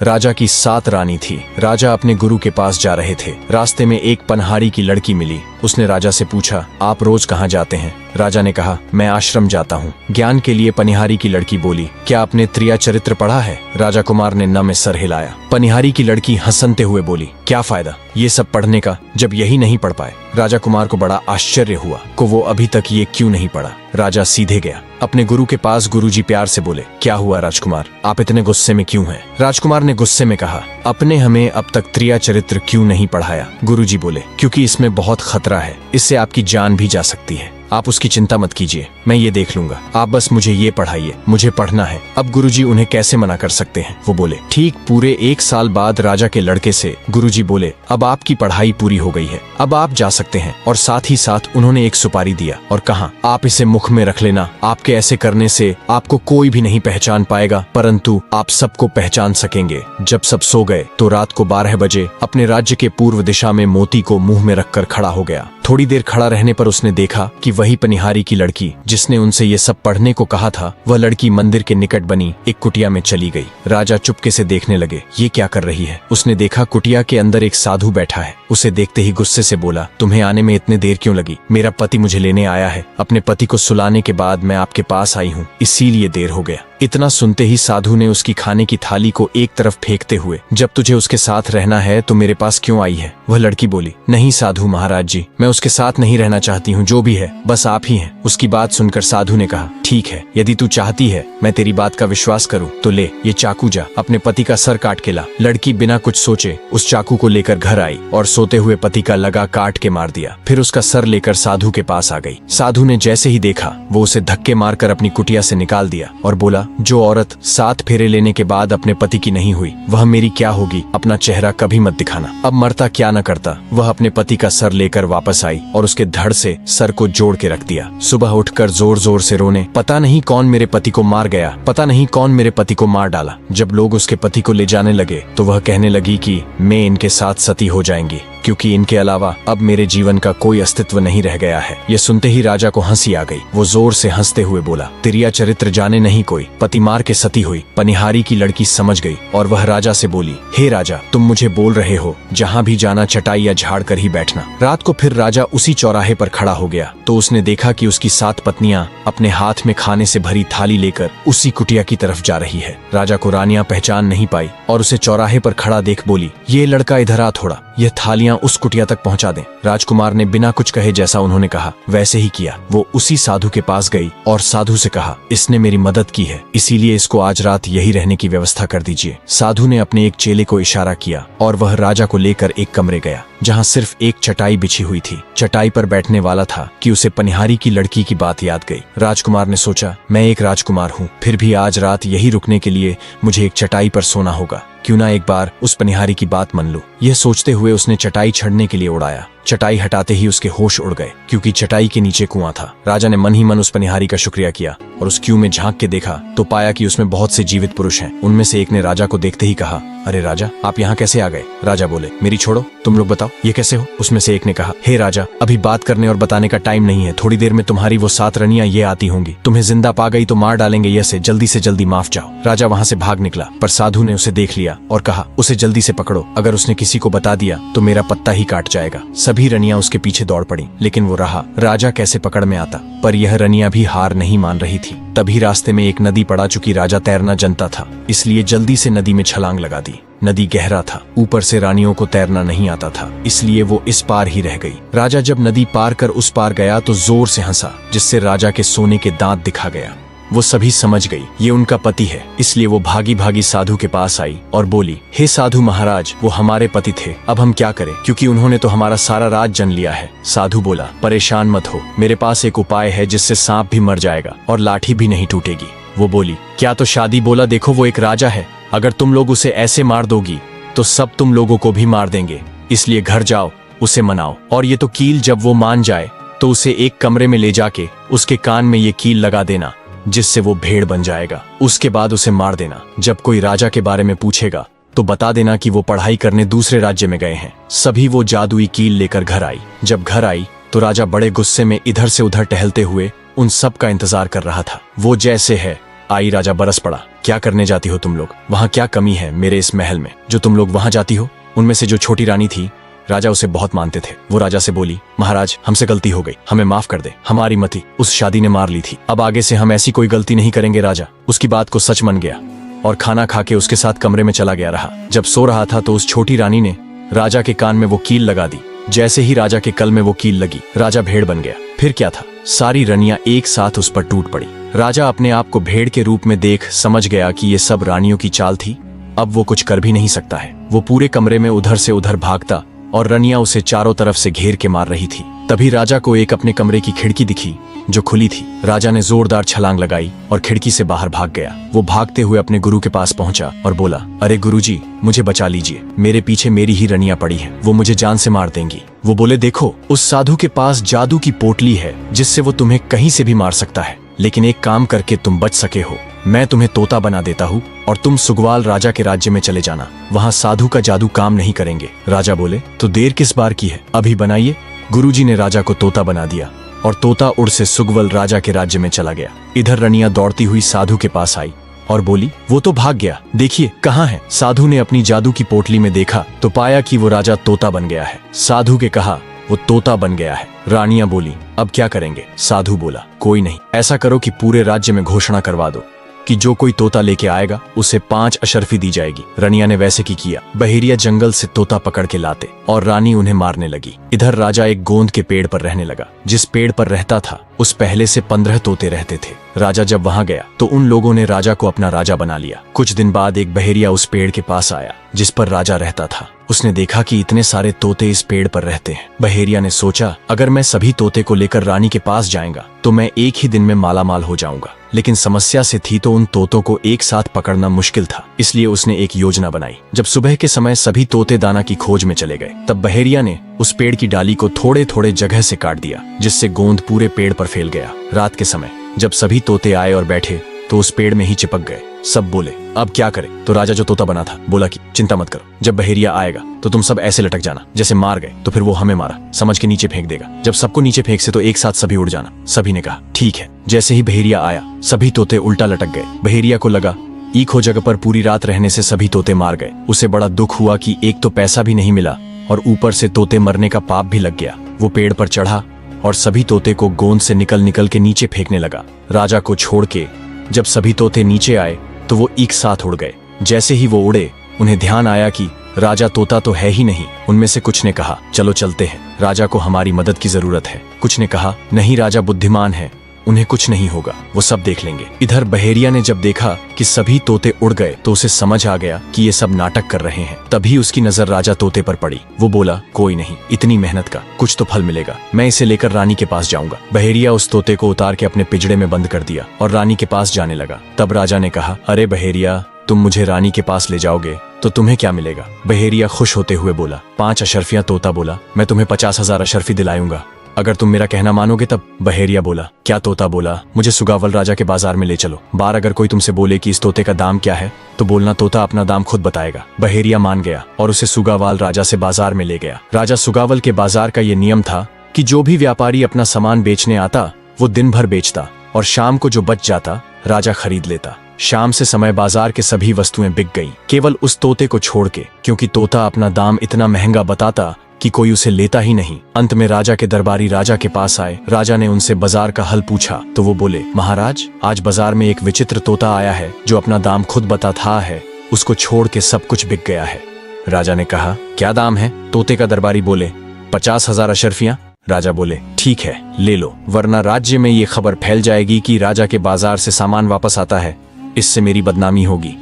राजा की 7 रानी थी। राजा अपने गुरु के पास जा रहे थे। रास्ते में एक पनहारी की लड़की मिली। उसने राजा से पूछा, आप रोज कहाँ जाते हैं? राजा ने कहा, मैं आश्रम जाता हूँ। ज्ञान के लिए पनिहारी की लड़की बोली, क्या आपने त्रिया चरित्र पढ़ा है? राजा कुमार ने न में सर हिलाया। पनिहारी की लड़की हंसते हुए बोली, क्या फायदा ये सब पढ़ने का जब यही नहीं पढ़ पाए? राजा कुमार को बड़ा आश्चर्य हुआ को वो अभी तक ये क्यों नहीं पढ़ा। राजा सीधे गया अपने गुरु के पास। गुरुजी प्यार से बोले, क्या हुआ राजकुमार, आप इतने गुस्से में क्यों हैं? राजकुमार ने गुस्से में कहा, अपने हमें अब तक त्रिया चरित्र क्यों नहीं पढ़ाया? गुरुजी बोले, क्योंकि इसमें बहुत खतरा है, इससे आपकी जान भी जा सकती है। आप उसकी चिंता मत कीजिए, मैं ये देख लूंगा, आप बस मुझे ये पढ़ाइए, मुझे पढ़ना है। अब गुरुजी उन्हें कैसे मना कर सकते हैं? वो बोले। ठीक पूरे 1 साल बाद राजा के लड़के से गुरुजी बोले, अब आपकी पढ़ाई पूरी हो गई है, अब आप जा सकते हैं। और साथ ही साथ उन्होंने एक सुपारी दिया और कहा, आप इसे मुख में रख लेना। आपके ऐसे करने से आपको कोई भी नहीं पहचान पाएगा, परंतु आप सबको पहचान सकेंगे। जब सब सो गए तो रात को 12 बजे अपने राज्य के पूर्व दिशा में मोती को मुंह में रखकर खड़ा हो गया। थोड़ी देर खड़ा रहने पर उसने देखा कि वही पनिहारी की लड़की जिसने उनसे ये सब पढ़ने को कहा था, वह लड़की मंदिर के निकट बनी एक कुटिया में चली गई। राजा चुपके से देखने लगे, ये क्या कर रही है? उसने देखा कुटिया के अंदर एक साधु बैठा है। उसे देखते ही गुस्से से बोला, तुम्हें आने में इतने देर क्यों लगी? मेरा पति मुझे लेने आया है। अपने पति को सुलाने के बाद मैं आपके पास आई हूँ, इसीलिए देर हो गया। इतना सुनते ही साधु ने उसकी खाने की थाली को एक तरफ फेंकते हुए, जब तुझे उसके साथ रहना है तो मेरे पास क्यों आई है? वह लड़की बोली, नहीं साधु महाराज जी, मैं उसके साथ नहीं रहना चाहती हूँ, जो भी है बस आप ही हैं। उसकी बात सुनकर साधु ने कहा, ठीक है, यदि तू चाहती है मैं तेरी बात का विश्वास करूँ तो ले ये चाकू, जा अपने पति का सर काट के ला। लड़की बिना कुछ सोचे उस चाकू को लेकर घर आई और सोते हुए पति का लगा काट के मार दिया। फिर उसका सर लेकर साधु के पास आ गई। साधु ने जैसे ही देखा वो उसे धक्के मारकर अपनी कुटिया से निकाल दिया और बोला, जो औरत 7 फेरे लेने के बाद अपने पति की नहीं हुई वह मेरी क्या होगी? अपना चेहरा कभी मत दिखाना। अब मरता क्या न करता, वह अपने पति का सर लेकर वापस आई और उसके धड़ से सर को जोड़ के रख दिया। सुबह उठकर जोर जोर से रोने, पता नहीं कौन मेरे पति को मार गया, पता नहीं कौन मेरे पति को मार डाला। जब लोग उसके पति को ले जाने लगे तो वह कहने लगी कि मैं इनके साथ सती हो जाएंगी, क्योंकि इनके अलावा अब मेरे जीवन का कोई अस्तित्व नहीं रह गया है। ये सुनते ही राजा को हंसी आ गई। वो जोर से हंसते हुए बोला, त्रिया चरित्र जाने नहीं कोई, पति मार के सती हुई। पनिहारी की लड़की समझ गई और वह राजा से बोली, हे राजा, तुम मुझे बोल रहे हो, जहाँ भी जाना चटाई या झाड़ कर ही बैठना। रात को फिर राजा उसी चौराहे पर खड़ा हो गया तो उसने देखा कि उसकी 7 पत्नियां अपने हाथ में खाने से भरी थाली लेकर उसी कुटिया की तरफ जा रही है। राजा को रानियां पहचान नहीं पाई और उसे चौराहे पर खड़ा देख बोली, ये लड़का इधर आ, थोड़ा यह थालियां उस कुटिया तक पहुंचा दें। राजकुमार ने बिना कुछ कहे जैसा उन्होंने कहा वैसे ही किया। वो उसी साधु के पास गई और साधु से कहा, इसने मेरी मदद की है, इसीलिए इसको आज रात यही रहने की व्यवस्था कर दीजिए। साधु ने अपने एक चेले को इशारा किया और वह राजा को लेकर एक कमरे गया जहाँ सिर्फ एक चटाई बिछी हुई थी। चटाई पर बैठने वाला था कि उसे पनिहारी की लड़की की बात याद गई। राजकुमार ने सोचा, मैं एक राजकुमार हूँ, फिर भी आज रात यही रुकने के लिए मुझे एक चटाई पर सोना होगा, क्यों ना एक बार उस पनिहारी की बात मान लूं। यह सोचते हुए उसने चटाई छड़ने के लिए उड़ाया। चटाई हटाते ही उसके होश उड़ गए, क्योंकि चटाई के नीचे कुआं था। राजा ने मन ही मन उस पनिहारी का शुक्रिया किया और उस क्यू में झांक के देखा तो पाया कि उसमें बहुत से जीवित पुरुष हैं। उनमें से एक ने राजा को देखते ही कहा, अरे राजा, आप यहाँ कैसे आ गए? राजा बोले, मेरी छोड़ो, तुम लोग बताओ ये कैसे हो? उसमें से एक ने कहा, हे राजा, अभी बात करने और बताने का टाइम नहीं है, थोड़ी देर में तुम्हारी वो 7 रानियां ये आती होंगी, तुम्हें जिंदा पा गई तो मार डालेंगे, ये से जल्दी माफ जाओ। राजा वहाँ से भाग निकला, पर साधु ने उसे देख लिया और कहा, उसे जल्दी से पकड़ो, अगर उसने किसी को बता दिया तो मेरा पत्ता ही काट जाएगा। सभी रानियां उसके पीछे दौड़ पड़ी, लेकिन वो रहा। राजा कैसे पकड़ में आता, पर यह रानियां भी हार नहीं मान रही थी। तभी रास्ते में एक नदी पड़ा, चुकी राजा तैरना जानता था, इसलिए जल्दी से नदी में छलांग लगा दी। नदी गहरा था, ऊपर से रानियों को तैरना नहीं आता था, इसलिए वो इस पार ही रह गई। राजा जब नदी पार कर उस पार गया तो जोर से हंसा, जिससे राजा के सोने के दांत दिखा गया। वो सभी समझ गई ये उनका पति है, इसलिए वो भागी भागी साधु के पास आई और बोली, हे साधु महाराज, वो हमारे पति थे, अब हम क्या करें, क्योंकि उन्होंने तो हमारा सारा राज जन लिया है। साधु बोला, परेशान मत हो, मेरे पास एक उपाय है जिससे सांप भी मर जाएगा और लाठी भी नहीं टूटेगी। वो बोली, क्या? तो शादी? बोला, देखो वो एक राजा है, अगर तुम लोग उसे ऐसे मार दोगी तो सब तुम लोगों को भी मार देंगे, इसलिए घर जाओ, उसे मनाओ, और ये तो कील जब वो मान जाए तो उसे एक कमरे में ले जाके उसके कान में ये कील लगा देना, जिससे वो भेड़ बन जाएगा। उसके बाद उसे मार देना। जब कोई राजा के बारे में पूछेगा तो बता देना कि वो पढ़ाई करने दूसरे राज्य में गए हैं। सभी वो जादुई कील लेकर घर आई। जब घर आई तो राजा बड़े गुस्से में इधर से उधर टहलते हुए उन सब का इंतजार कर रहा था। वो जैसे है आई राजा बरस पड़ा। क्या करने जाती हो तुम लोग? वहाँ क्या कमी है मेरे इस महल में जो तुम लोग वहाँ जाती हो? उनमें से जो छोटी रानी थी, राजा उसे बहुत मानते थे। वो राजा से बोली, महाराज हमसे गलती हो गई, हमें माफ कर दे। हमारी मति उस शादी ने मार ली थी, अब आगे से हम ऐसी कोई गलती नहीं करेंगे। राजा उसकी बात को सच मान गया और खाना खा के उसके साथ कमरे में चला गया रहा। जब सो रहा था तो उस छोटी रानी ने राजा के कान में वो कील लगा दी। जैसे ही राजा के कल में वो कील लगी, राजा भेड़ बन गया। फिर क्या था, सारी रनियां एक साथ उस पर टूट पड़ी। राजा अपने आप को भेड़ के रूप में देख समझ गया कि ये सब रानियों की चाल थी। अब वो कुछ कर भी नहीं सकता है। वो पूरे कमरे में उधर से उधर भागता और रनियां उसे चारों तरफ से घेर के मार रही थी। तभी राजा को एक अपने कमरे की खिड़की दिखी जो खुली थी। राजा ने जोरदार छलांग लगाई और खिड़की से बाहर भाग गया। वो भागते हुए अपने गुरु के पास पहुंचा और बोला, अरे गुरुजी, मुझे बचा लीजिए, मेरे पीछे मेरी ही रनियां पड़ी हैं, वो मुझे जान से मार देंगी। वो बोले, देखो उस साधु के पास जादू की पोटली है जिससे वो तुम्हें कहीं से भी मार सकता है, लेकिन एक काम करके तुम बच सके हो। मैं तुम्हें तोता बना देता हूँ और तुम सुग्वाल राजा के राज्य में चले जाना, वहाँ साधु का जादू काम नहीं करेंगे। राजा बोले, तो देर किस बार की है, अभी बनाइए। गुरुजी ने राजा को तोता बना दिया और तोता उड़ से सुग्वल राजा के राज्य में चला गया। इधर रनियां दौड़ती हुई साधु के पास आई और बोली, वो तो भाग गया, देखिए कहाँ है। साधु ने अपनी जादू की पोटली में देखा तो पाया कि वो राजा तोता बन गया है। साधु के कहा, वो तोता बन गया है। रानियां बोली, अब क्या करेंगे? साधु बोला, कोई नहीं, ऐसा करो कि पूरे राज्य में घोषणा करवा दो कि जो कोई तोता लेके आएगा उसे 5 अशर्फी दी जाएगी। रनिया ने वैसे की किया। बहेरिया जंगल से तोता पकड़ के लाते और रानी उन्हें मारने लगी। इधर राजा एक गोंद के पेड़ पर रहने लगा। जिस पेड़ पर रहता था उस पहले से 15 तोते रहते थे। राजा जब वहां गया तो उन लोगों ने राजा को अपना राजा बना लिया। कुछ दिन बाद एक बहेरिया उस पेड़ के पास आया जिस पर राजा रहता था। उसने देखा कि इतने सारे तोते इस पेड़ पर रहते हैं। बहेरिया ने सोचा, अगर मैं सभी तोते को लेकर रानी के पास जाएगा तो मैं एक ही दिन में मालामाल हो जाऊंगा। लेकिन समस्या से थी तो उन तोतों को एक साथ पकड़ना मुश्किल था, इसलिए उसने एक योजना बनाई। जब सुबह के समय सभी तोते दाना की खोज में चले गए तब बहेरिया ने उस पेड़ की डाली को थोड़े थोड़े जगह से काट दिया जिससे गोंद पूरे पेड़ पर फैल गया। रात के समय जब सभी तोते आए और बैठे तो उस पेड़ में ही चिपक गए। सब बोले, अब क्या करें? तो राजा जो तोता बना था बोला कि चिंता मत करो, जब बहेरिया आएगा तो तुम सब ऐसे लटक जाना जैसे मार गए तो फिर वो हमें मारा समझ के नीचे फेंक देगा। जब सबको नीचे फेंक से तो एक साथ सभी उड़ जाना। सभी ने कहा ठीक है। जैसे ही बहेरिया आया सभी तोते उल्टा लटक गए। बहेरिया को लगा एक हो जगह पर पूरी रात रहने से सभी तोते मार गए। उसे बड़ा दुख हुआ कि एक तो पैसा भी नहीं मिला और ऊपर से तोते मरने का पाप भी लग गया। वो पेड़ पर चढ़ा और सभी तोते को गोंद से निकल निकल के नीचे फेंकने लगा। राजा को छोड़ के जब सभी तोते नीचे आए तो वो एक साथ उड़ गए। जैसे ही वो उड़े उन्हें ध्यान आया कि राजा तोता तो है ही नहीं। उनमें से कुछ ने कहा, चलो चलते हैं, राजा को हमारी मदद की जरूरत है। कुछ ने कहा, नहीं, राजा बुद्धिमान है, उन्हें कुछ नहीं होगा, वो सब देख लेंगे। इधर बहेरिया ने जब देखा कि सभी तोते उड़ गए तो उसे समझ आ गया कि ये सब नाटक कर रहे हैं। तभी उसकी नजर राजा तोते पर पड़ी। वो बोला, कोई नहीं, इतनी मेहनत का कुछ तो फल मिलेगा, मैं इसे लेकर रानी के पास जाऊंगा। बहेरिया उस तोते को उतार के अपने पिंजड़े में बंद कर दिया और रानी के पास जाने लगा। तब राजा ने कहा, अरे बहेरिया, तुम मुझे रानी के पास ले जाओगे तो तुम्हें क्या मिलेगा? बहेरिया खुश होते हुए बोला, 5 अशर्फियां। तोता बोला, मैं तुम्हें 50,000 अशर्फी दिलाऊंगा अगर तुम मेरा कहना मानोगे तब। बहेरिया बोला, क्या? तोता बोला, मुझे सुगावल राजा के बाजार में ले चलो। बार अगर कोई तुमसे बोले कि इस तोते का दाम क्या है तो बोलना तोता अपना दाम खुद बताएगा। बहेरिया मान गया और उसे सुगावाल राजा से बाजार में ले गया। राजा सुगावल के बाजार का ये नियम था कि जो भी व्यापारी अपना सामान बेचने आता वो दिन भर बेचता और शाम को जो बच जाता राजा खरीद लेता। शाम से समय बाजार के सभी वस्तुएं बिक गईं, केवल उस तोते को छोड़ के, क्योंकि तोता अपना दाम इतना महंगा बताता कि कोई उसे लेता ही नहीं। अंत में राजा के दरबारी राजा के पास आए। राजा ने उनसे बाजार का हल पूछा तो वो बोले, महाराज, आज बाजार में एक विचित्र तोता आया है जो अपना दाम खुद बताता है, उसको छोड़ के सब कुछ बिक गया है। राजा ने कहा, क्या दाम है? तोते का दरबारी बोले, 50,000 अशर्फियां। राजा बोले, ठीक है, ले लो, वरना राज्य में ये खबर फैल जाएगी कि राजा के बाजार से सामान वापस आता है, इससे मेरी बदनामी होगी।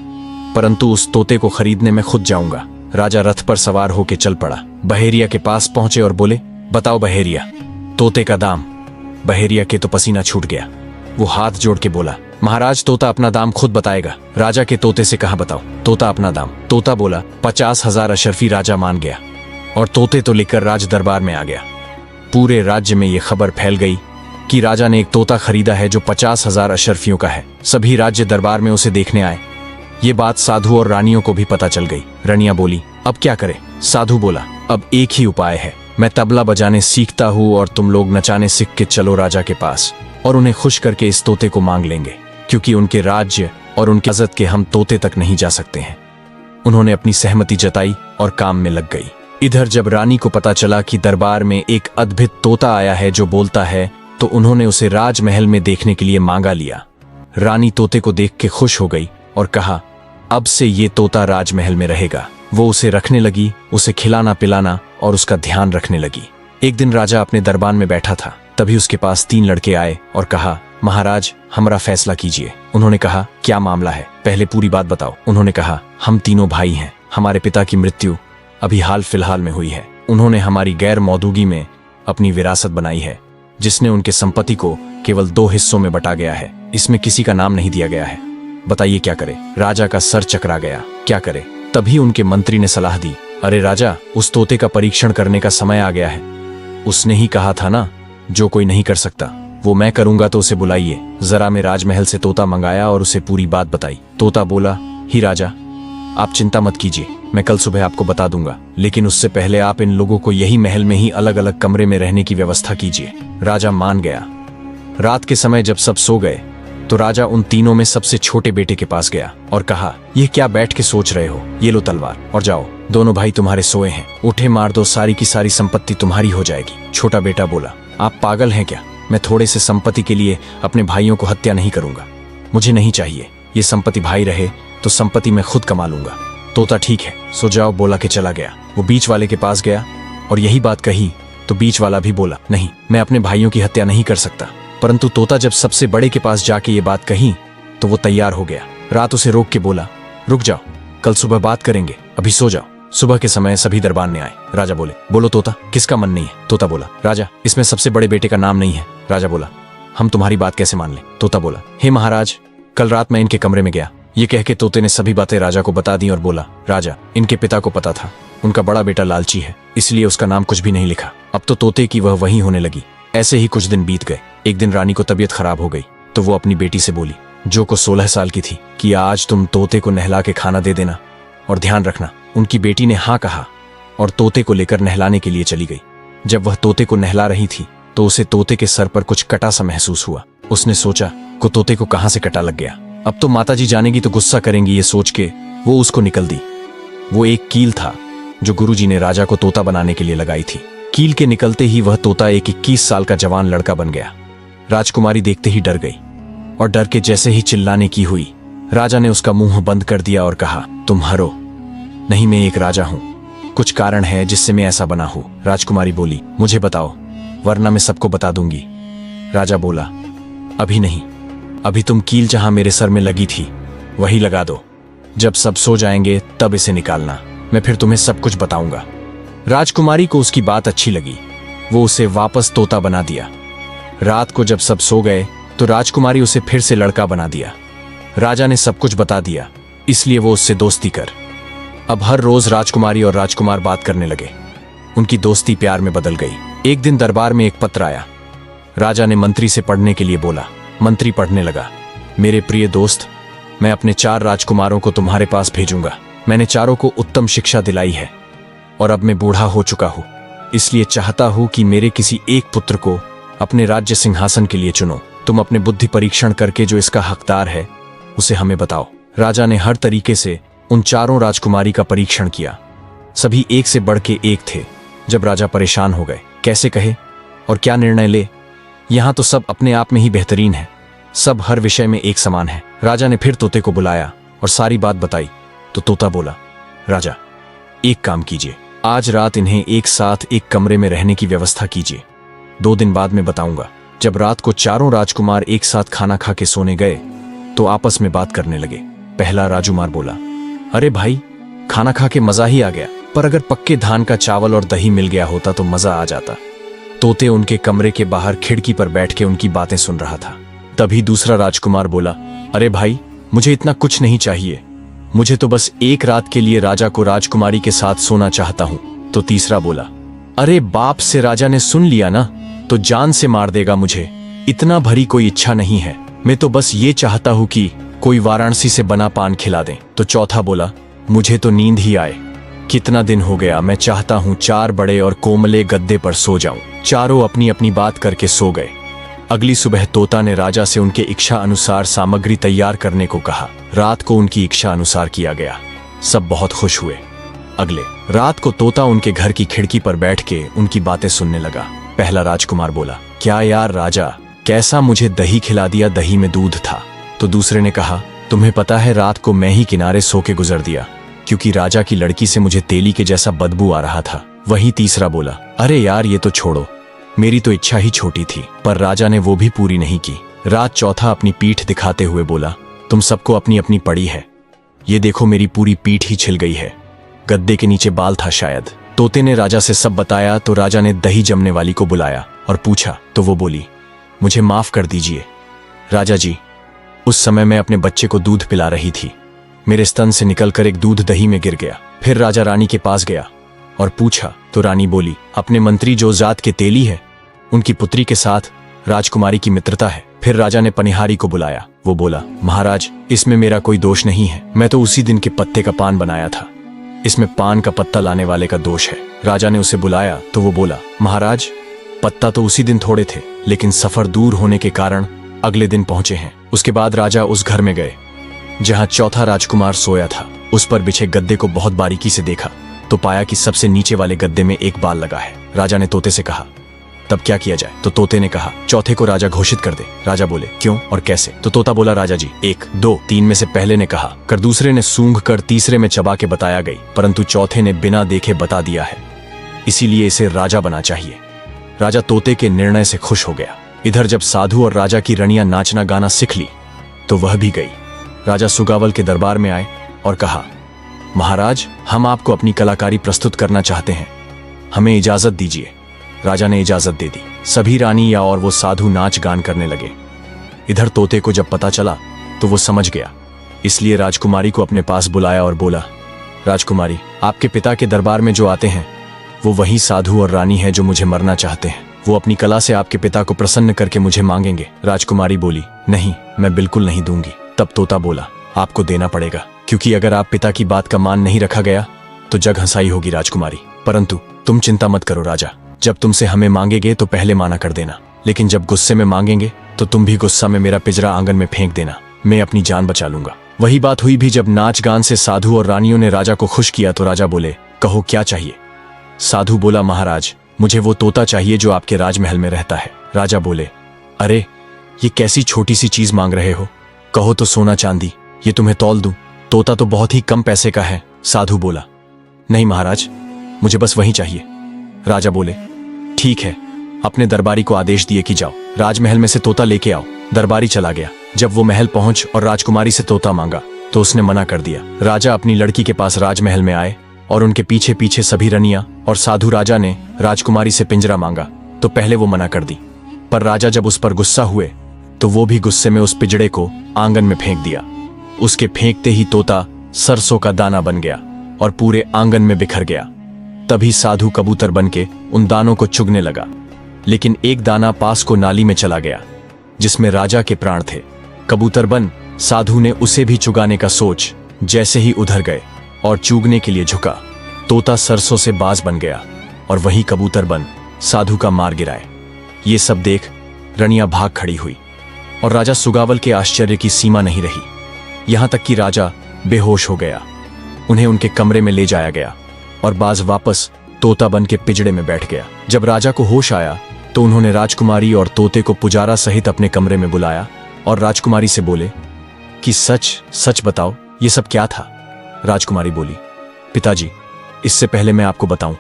परंतु उस तोते को खरीदने में खुद जाऊंगा। राजा रथ पर सवार होकर चल पड़ा। बहेरिया के पास पहुंचे और बोले, बताओ बहेरिया, तोते का दाम। बहेरिया के तो पसीना छूट गया। वो हाथ जोड़ के बोला, महाराज, तोता अपना दाम खुद बताएगा। राजा के तोते से कहा, बताओ तोता अपना दाम। तोता बोला, 50,000 अशर्फी। राजा मान गया और तोते तो लेकर राज दरबार में आ गया। पूरे राज्य में ये खबर फैल गई कि राजा ने एक तोता खरीदा है जो 50,000 अशर्फियों का है। सभी राज्य दरबार में उसे देखने आए। ये बात साधु और रानियों को भी पता चल गई। रानियां बोली, अब क्या करें? साधु बोला, अब एक ही उपाय है, मैं तबला बजाने सीखता हूँ और तुम लोग नचाने सीख के चलो राजा के पास और उन्हें खुश करके इस तोते को मांग लेंगे। क्योंकि उनके राज्य और उनकी इज्जत के हम तोते तक नहीं जा सकते हैं। उन्होंने अपनी सहमति जताई और काम में लग गई। इधर जब रानी को पता चला कि दरबार में एक अद्भुत तोता आया है जो बोलता है, तो उन्होंने उसे राजमहल में देखने के लिए मांगा लिया। रानी तोते को देख के खुश हो गई और कहा, अब से ये तोता राजमहल में रहेगा। वो उसे रखने लगी, उसे खिलाना पिलाना और उसका ध्यान रखने लगी। एक दिन राजा अपने दरबार में बैठा था, तभी उसके पास 3 लड़के आए और कहा, महाराज, हमारा फैसला कीजिए। उन्होंने कहा, क्या मामला है, पहले पूरी बात बताओ। उन्होंने कहा, हम तीनों भाई हैं। हमारे पिता की मृत्यु अभी हाल फिलहाल में हुई है। उन्होंने हमारी गैर मौजूदगी में अपनी विरासत बनाई है, जिसने उनके संपत्ति को केवल 2 हिस्सों में बंटा गया है। इसमें किसी का नाम नहीं दिया गया है। बताइए क्या करे। राजा का सर चकरा गया, क्या करे। तभी उनके मंत्री ने सलाह दी, अरे राजा, उस तोते का परीक्षण करने का समय आ गया है। उसने ही कहा था ना, जो कोई नहीं कर सकता वो मैं करूंगा, तो उसे बुलाइए। जरा मैं राजमहल से तोता मंगाया और उसे पूरी बात बताई। तोता बोला, ही राजा, आप चिंता मत कीजिए, मैं कल सुबह आपको बता दूंगा, लेकिन उससे पहले आप इन लोगों को यही महल में ही अलग अलग कमरे में रहने की व्यवस्था कीजिए। राजा मान गया। रात के समय जब सब सो गए तो राजा उन तीनों में सबसे छोटे बेटे के पास गया और कहा, ये क्या बैठ के सोच रहे हो, ये लो तलवार और जाओ। दोनों भाई तुम्हारे सोए हैं, उठे मार दो, सारी की सारी संपत्ति तुम्हारी हो जाएगी। छोटा बेटा बोला, आप पागल हैं क्या, मैं थोड़े से संपत्ति के लिए अपने भाइयों को हत्या नहीं करूंगा, मुझे नहीं चाहिए। ये संपत्ति भाई रहे तो संपत्ति मैं खुद कमा लूंगा। तोता, ठीक है, सो जाओ, बोला के चला गया। वो बीच वाले के पास गया और यही बात कही तो बीच वाला भी बोला, नहीं, मैं अपने भाइयों की हत्या नहीं कर सकता। परंतु तोता जब सबसे बड़े के पास जाके ये बात कही तो वो तैयार हो गया। रात उसे रोक के बोला, रुक जाओ, कल सुबह बात करेंगे, अभी सो जाओ। सुबह के समय सभी दरबार में आए। राजा बोले, बोलो तोता, किसका मन नहीं है। तोता बोला, राजा, इसमें सबसे बड़े बेटे का नाम नहीं है। राजा बोला, हम तुम्हारी बात कैसे मान लें। तोता बोला, हे महाराज, कल रात मैं इनके कमरे में गया। ये कह के तोते ने सभी बातें राजा को बता दी और बोला, राजा, इनके पिता को पता था उनका बड़ा बेटा लालची है, इसलिए उसका नाम कुछ भी नहीं लिखा। अब तो तोते की वह वही होने लगी। ऐसे ही कुछ दिन बीत गए। एक दिन रानी को तबीयत खराब हो गई तो वो अपनी बेटी से बोली, जो को 16 साल की थी, कि आज तुम तोते को नहला के खाना दे देना और ध्यान रखना। उनकी बेटी ने हाँ कहा और तोते को लेकर नहलाने के लिए चली गई। जब वह तोते को नहला रही थी तो उसे तोते के सर पर कुछ कटा सा महसूस हुआ। उसने सोचा, को तोते को कहां से कटा लग गया, अब तो माताजी जानेगी तो गुस्सा करेंगी। ये सोच के वो उसको निकल दी। वो एक कील था जो गुरुजी ने राजा को तोता बनाने के लिए लगाई थी। कील के निकलते ही वह तोता एक 21 साल का जवान लड़का बन गया। राजकुमारी देखते ही डर गई और डर के जैसे ही चिल्लाने की हुई, राजा ने उसका मुंह बंद कर दिया और कहा, तुम हरो नहीं, मैं एक राजा हूं, कुछ कारण है जिससे मैं ऐसा बना हूं। राजकुमारी बोली, मुझे बताओ, वरना मैं सबको बता दूंगी। राजा बोला, अभी नहीं, अभी तुम कील जहां मेरे सर में लगी थी वही लगा दो। जब सब सो जाएंगे तब इसे निकालना, मैं फिर तुम्हें सब कुछ बताऊंगा। राजकुमारी को उसकी बात अच्छी लगी। वो उसे वापस तोता बना दिया। रात को जब सब सो गए तो राजकुमारी उसे फिर से लड़का बना दिया। राजा ने सब कुछ बता दिया, इसलिए वो उससे दोस्ती कर। अब हर रोज राजकुमारी और राजकुमार बात करने लगे। उनकी दोस्ती प्यार में बदल गई। एक दिन दरबार में एक पत्र आया। राजा ने मंत्री से पढ़ने के लिए बोला। मंत्री पढ़ने लगा, मेरे प्रिय दोस्त, मैं अपने 4 राजकुमारों को तुम्हारे पास भेजूंगा। मैंने चारों को उत्तम शिक्षा दिलाई है और अब मैं बूढ़ा हो चुका हूं, इसलिए चाहता हूं कि मेरे किसी एक पुत्र को अपने राज्य सिंहासन के लिए चुनो। तुम अपने बुद्धि परीक्षण करके जो इसका हकदार है उसे हमें बताओ। राजा ने हर तरीके से उन 4 राजकुमारी का परीक्षण किया। सभी एक से बढ़ के एक थे। जब राजा परेशान हो गए, कैसे कहे और क्या निर्णय ले। यहां तो सब अपने आप में ही बेहतरीन है, सब हर विषय में एक समान है। राजा ने फिर तोते को बुलाया और सारी बात बताई तो तोता बोला, राजा, एक काम कीजिए, आज रात इन्हें एक साथ एक कमरे में रहने की व्यवस्था कीजिए। 2 दिन बाद मैं बताऊंगा। जब रात को 4 राजकुमार एक साथ खाना खा के सोने गए तो आपस में बात करने लगे। पहला राजकुमार बोला, अरे भाई, खाना खा के मजा ही आ गया, पर अगर पक्के धान का चावल और दही मिल गया होता तो मजा आ जाता। तोते उनके कमरे के बाहर खिड़की पर बैठ के उनकी बातें सुन रहा था। तभी दूसरा राजकुमार बोला, अरे भाई, मुझे इतना कुछ नहीं चाहिए, मुझे तो बस एक रात के लिए राजा को राजकुमारी के साथ सोना चाहता हूं। तो तीसरा बोला, अरे बाप से राजा ने सुन लिया ना तो जान से मार देगा मुझे, इतना भरी कोई इच्छा नहीं है, मैं तो बस ये चाहता हूं कि कोई वाराणसी से बना पान खिला दें। तो चौथा बोला, मुझे तो नींद ही आए, कितना दिन हो गया, मैं चाहता हूं 4 बड़े और कोमले गद्दे पर सो जाऊं। चारों अपनी अपनी बात करके सो गए। अगली सुबह तोता ने राजा से उनके इच्छा अनुसार सामग्री तैयार करने को कहा। रात को उनकी इच्छा अनुसार किया गया। सब बहुत खुश हुए। अगले रात को तोता उनके घर की खिड़की पर बैठ के उनकी बातें सुनने लगा। पहला राजकुमार बोला, क्या यार राजा, कैसा मुझे दही खिला दिया, दही में दूध था। तो दूसरे ने कहा, तुम्हें पता है रात को मैं ही किनारे सो के गुजर दिया, क्योंकि राजा की लड़की से मुझे तेली के जैसा बदबू आ रहा था। वहीं तीसरा बोला, अरे यार ये तो छोड़ो, मेरी तो इच्छा ही छोटी थी, पर राजा ने वो भी पूरी नहीं की। रात चौथा अपनी पीठ दिखाते हुए बोला, तुम सबको अपनी अपनी पड़ी है, ये देखो मेरी पूरी पीठ ही छिल गई है, गद्दे के नीचे बाल था शायद। तोते ने राजा से सब बताया तो राजा ने दही जमने वाली को बुलाया और पूछा तो वो बोली, मुझे माफ कर दीजिए राजा जी, उस समय मैं अपने बच्चे को दूध पिला रही थी, मेरे स्तन से निकलकर एक दूध दही में गिर गया। फिर राजा रानी के पास गया और पूछा तो रानी बोली, अपने मंत्री जो जात के तेली है उनकी पुत्री के साथ राजकुमारी की मित्रता है। फिर राजा ने पनिहारी को बुलाया। वो बोला, महाराज इसमें मेरा कोई दोष नहीं है, मैं तो उसी दिन के पत्ते का पान बनाया था, इसमें पान का पत्ता लाने वाले का दोष है। राजा ने उसे बुलाया तो वो बोला, महाराज पत्ता तो उसी दिन थोड़े थे, लेकिन सफर दूर होने के कारण अगले दिन पहुंचे हैं। उसके बाद राजा उस घर में गए जहां चौथा राजकुमार सोया था। उस पर बिछे गद्दे को बहुत बारीकी से देखा तो पाया कि सबसे नीचे वाले गद्दे में एक बाल लगा है। राजा ने तोते से कहा, तब क्या किया जाए? तो तोते ने कहा, चौथे को राजा घोषित कर दे। राजा बोले, क्यों और कैसे? तो तोता बोला, राजा जी 1, 2, 3 में से पहले ने कहा कर, दूसरे ने सूंघ कर, तीसरे में चबा के बताया गई, परंतु चौथे ने बिना देखे बता दिया है, इसीलिए इसे राजा बना चाहिए। राजा तोते के निर्णय से खुश हो गया। इधर जब साधु और राजा की रानियां नाचना गाना सीख ली तो वह भी गई। राजा सुगावल के दरबार में आए और कहा, महाराज हम आपको अपनी कलाकारी प्रस्तुत करना चाहते हैं, हमें इजाजत दीजिए। राजा ने इजाजत दे दी। सभी रानी या और वो साधु नाच गान करने लगे। इधर तोते को जब पता चला तो वो समझ गया, इसलिए राजकुमारी को अपने पास बुलाया और बोला, राजकुमारी आपके पिता के दरबार में जो आते हैं वो वही साधु और रानी है जो मुझे मरना चाहते हैं, वो अपनी कला से आपके पिता को प्रसन्न करके मुझे मांगेंगे। राजकुमारी बोली, नहीं मैं बिल्कुल नहीं दूंगी। तब तोता बोला, आपको देना पड़ेगा, क्योंकि अगर आप पिता की बात का मान नहीं रखा गया तो जग हंसाई होगी राजकुमारी। परंतु तुम चिंता मत करो राजा, जब तुमसे हमें मांगेंगे तो पहले माना कर देना, लेकिन जब गुस्से में मांगेंगे तो तुम भी गुस्सा में मेरा पिंजरा आंगन में फेंक देना, मैं अपनी जान बचा लूंगा। वही बात हुई भी जब नाच गान से साधु और रानियों ने राजा को खुश किया तो राजा बोले, कहो क्या चाहिए? साधु बोला, महाराज मुझे वो तोता चाहिए जो आपके राजमहल में रहता है। राजा बोले, अरे ये कैसी छोटी सी चीज मांग रहे हो, कहो तो सोना चांदी, ये तुम्हें तौल दूं। तोता तो बहुत ही कम पैसे का है। साधु बोला, नहीं महाराज मुझे बस वही चाहिए। राजा बोले, ठीक है, अपने दरबारी को आदेश दिए कि जाओ राजमहल में से तोता लेके आओ। दरबारी चला गया। जब वो महल पहुंच और राजकुमारी से तोता मांगा तो उसने मना कर दिया। राजा अपनी लड़की के पास राजमहल में आए और उनके पीछे पीछे सभी रनिया और साधु। राजा ने राजकुमारी से पिंजरा मांगा तो पहले वो मना कर दी, पर राजा जब उस पर गुस्सा हुए तो वो भी गुस्से में उस पिंजड़े को आंगन में फेंक दिया। उसके फेंकते ही तोता सरसों का दाना बन गया और पूरे आंगन में बिखर गया। तभी साधु कबूतर बन के उन दानों को चुगने लगा, लेकिन एक दाना पास को नाली में चला गया जिसमें राजा के प्राण थे। कबूतर बन साधु ने उसे भी चुगाने का सोच जैसे ही उधर गए और चूगने के लिए झुका, तोता सरसों से बाज बन गया और वही कबूतर बन साधु का मार गिराए। ये सब देख रनिया भाग खड़ी हुई और राजा सुगावल के आश्चर्य की सीमा नहीं रही, यहां तक कि राजा बेहोश हो गया। उन्हें उनके कमरे में ले जाया गया और बाज वापस तोता बन के पिंजड़े में बैठ गया। जब राजा को होश आया तो उन्होंने राजकुमारी और तोते को पुजारा सहित अपने कमरे में बुलाया और राजकुमारी से बोले कि सच सच बताओ ये सब क्या था? राजकुमारी बोली, पिताजी इससे पहले मैं आपको बताऊं,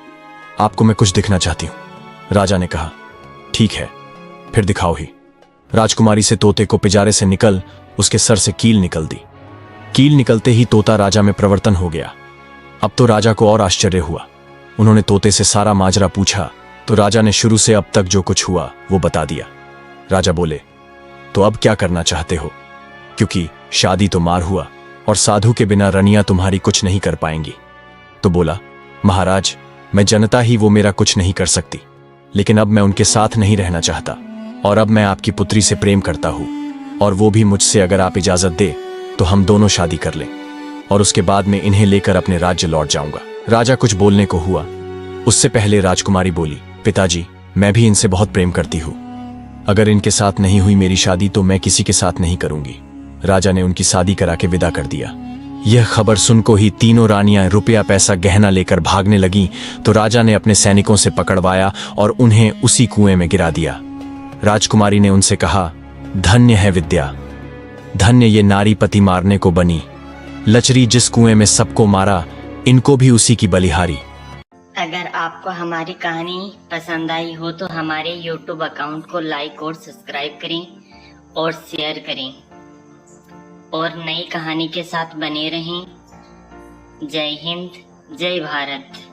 आपको मैं कुछ दिखना चाहती हूं। राजा ने कहा, ठीक है फिर दिखाओ ही। राजकुमारी से तोते को पिंजरे से निकल उसके सर से कील निकल दी। कील निकलते ही तोता राजा में परिवर्तन हो गया। अब तो राजा को और आश्चर्य हुआ। उन्होंने तोते से सारा माजरा पूछा तो राजा ने शुरू से अब तक जो कुछ हुआ वो बता दिया। राजा बोले, तो अब क्या करना चाहते हो? क्योंकि शादी तो मार हुआ और साधु के बिना रनिया तुम्हारी कुछ नहीं कर पाएंगी। तो बोला, महाराज मैं जनता ही वो मेरा कुछ नहीं कर सकती, लेकिन अब मैं उनके साथ नहीं रहना चाहता और अब मैं आपकी पुत्री से प्रेम करता हूं और वो भी मुझसे। अगर आप इजाजत दे तो हम दोनों शादी कर लें और उसके बाद में इन्हें लेकर अपने राज्य लौट जाऊंगा। राजा कुछ बोलने को हुआ, उससे पहले राजकुमारी बोली, पिताजी मैं भी इनसे बहुत प्रेम करती हूँ, अगर इनके साथ नहीं हुई मेरी शादी तो मैं किसी के साथ नहीं करूंगी। राजा ने उनकी शादी करा के विदा कर दिया। यह खबर सुनको ही तीनों रानियां रुपया पैसा गहना लेकर भागने लगीं तो राजा ने अपने सैनिकों से पकड़वाया और उन्हें उसी कुएं में गिरा दिया। राजकुमारी ने उनसे कहा, धन्य है विद्या, धन्य ये नारी पति मारने को बनी। लचरी जिस कुएं में सबको मारा, इनको भी उसी की बलिहारी। अगर आपको हमारी कहानी पसंद आई हो तो हमारे YouTube अकाउंट को लाइक और सब्सक्राइब करें और शेयर करें और नई कहानी के साथ बने रहें। जय हिंद, जय भारत।